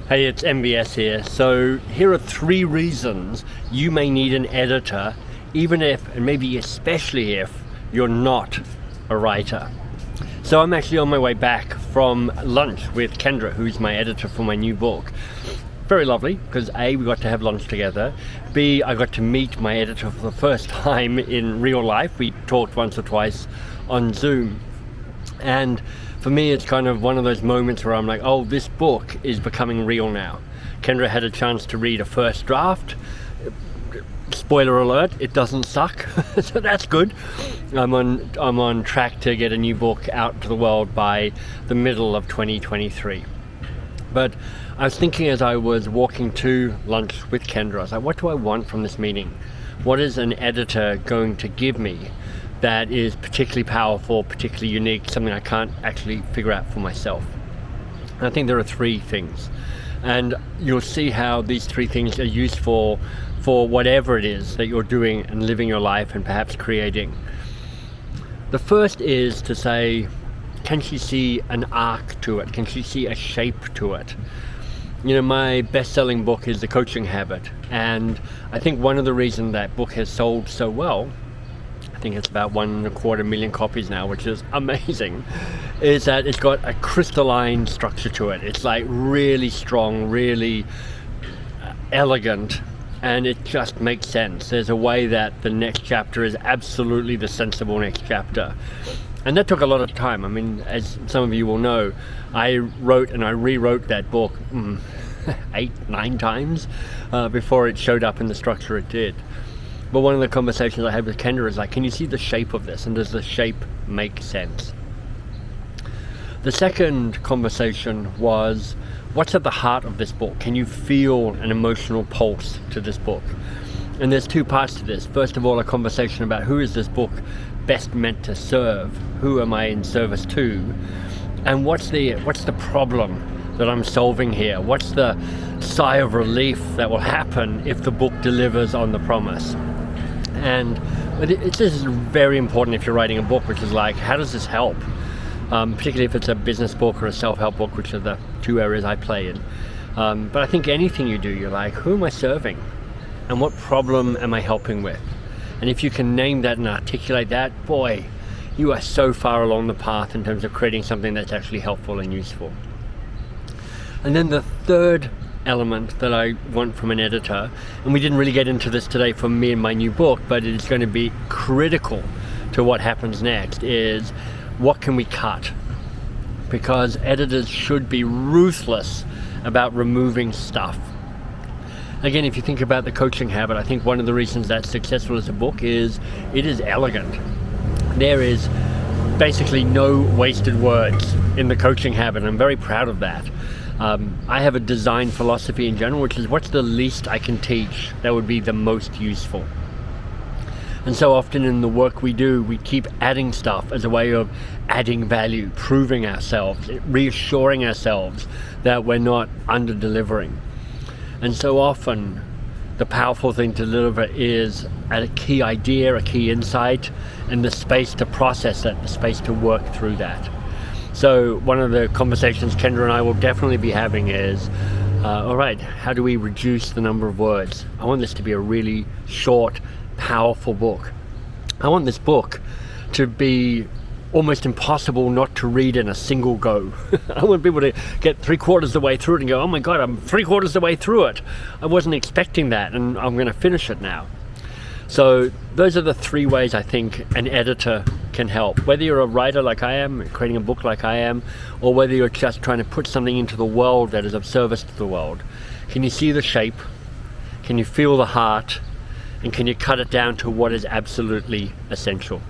Hey, it's MBS here. So here are 3 reasons you may need an editor, even if, and maybe especially if, you're not a writer. So I'm actually on my way back from lunch with Kendra, who's my editor for my new book. Very lovely, because A, we got to have lunch together. B, I got to meet my editor for the first time in real life. We talked once or twice on Zoom. And for me, it's kind of one of those moments where I'm like, oh, this book is becoming real now. Kendra had a chance to read a first draft. Spoiler alert, it doesn't suck, so that's good. I'm on track to get a new book out to the world by the middle of 2023. But I was thinking as I was walking to lunch with Kendra, I was like, what do I want from this meeting? What is an editor going to give me that is particularly powerful, particularly unique, something I can't actually figure out for myself? And I think there are 3 things. And you'll see how these 3 things are useful for whatever it is that you're doing and living your life and perhaps creating. The first is to say, can she see an arc to it? Can she see a shape to it? You know, my best-selling book is The Coaching Habit. And I think one of the reasons that book has sold so well, I think it's about 1.25 million copies now, which is amazing, is that it's got a crystalline structure to it. It's like really strong, really elegant, and it just makes sense. There's a way that the next chapter is absolutely the sensible next chapter. And that took a lot of time. I mean, as some of you will know, I wrote and I rewrote that book 8, 9 times before it showed up in the structure it did. But one of the conversations I had with Kendra is like, can you see the shape of this? And does the shape make sense? The second conversation was, what's at the heart of this book? Can you feel an emotional pulse to this book? And there's 2 parts to this. First of all, a conversation about who is this book best meant to serve? Who am I in service to? And what's the problem that I'm solving here? What's the sigh of relief that will happen if the book delivers on the promise? And this is very important if you're writing a book, which is like, how does this help? Particularly if it's a business book or a self-help book, which are the 2 areas I play in. But I think anything you do, you're like, who am I serving? And what problem am I helping with? And if you can name that and articulate that, boy, you are so far along the path in terms of creating something that's actually helpful and useful. And then the third element that I want from an editor, and we didn't really get into this today for me and my new book, but it is going to be critical to what happens next, is what can we cut? Because editors should be ruthless about removing stuff. Again, if you think about The Coaching Habit, I think one of the reasons that's successful as a book is it is elegant. There is basically no wasted words in The Coaching Habit, and I'm very proud of that. I have a design philosophy in general, which is what's the least I can teach that would be the most useful. And so often in the work we do, we keep adding stuff as a way of adding value, proving ourselves, reassuring ourselves that we're not under-delivering. And so often, the powerful thing to deliver is a key idea, a key insight, and the space to process it, the space to work through that. So one of the conversations Kendra and I will definitely be having is, all right, how do we reduce the number of words? I want this to be a really short, powerful book. I want this book to be almost impossible not to read in a single go. I want people to get 3/4 the way through it and go, oh my God, I'm 3/4 the way through it. I wasn't expecting that, and I'm going to finish it now. So those are the 3 ways I think an editor can help. Whether you're a writer like I am, creating a book like I am, or whether you're just trying to put something into the world that is of service to the world. Can you see the shape? Can you feel the heart? And can you cut it down to what is absolutely essential?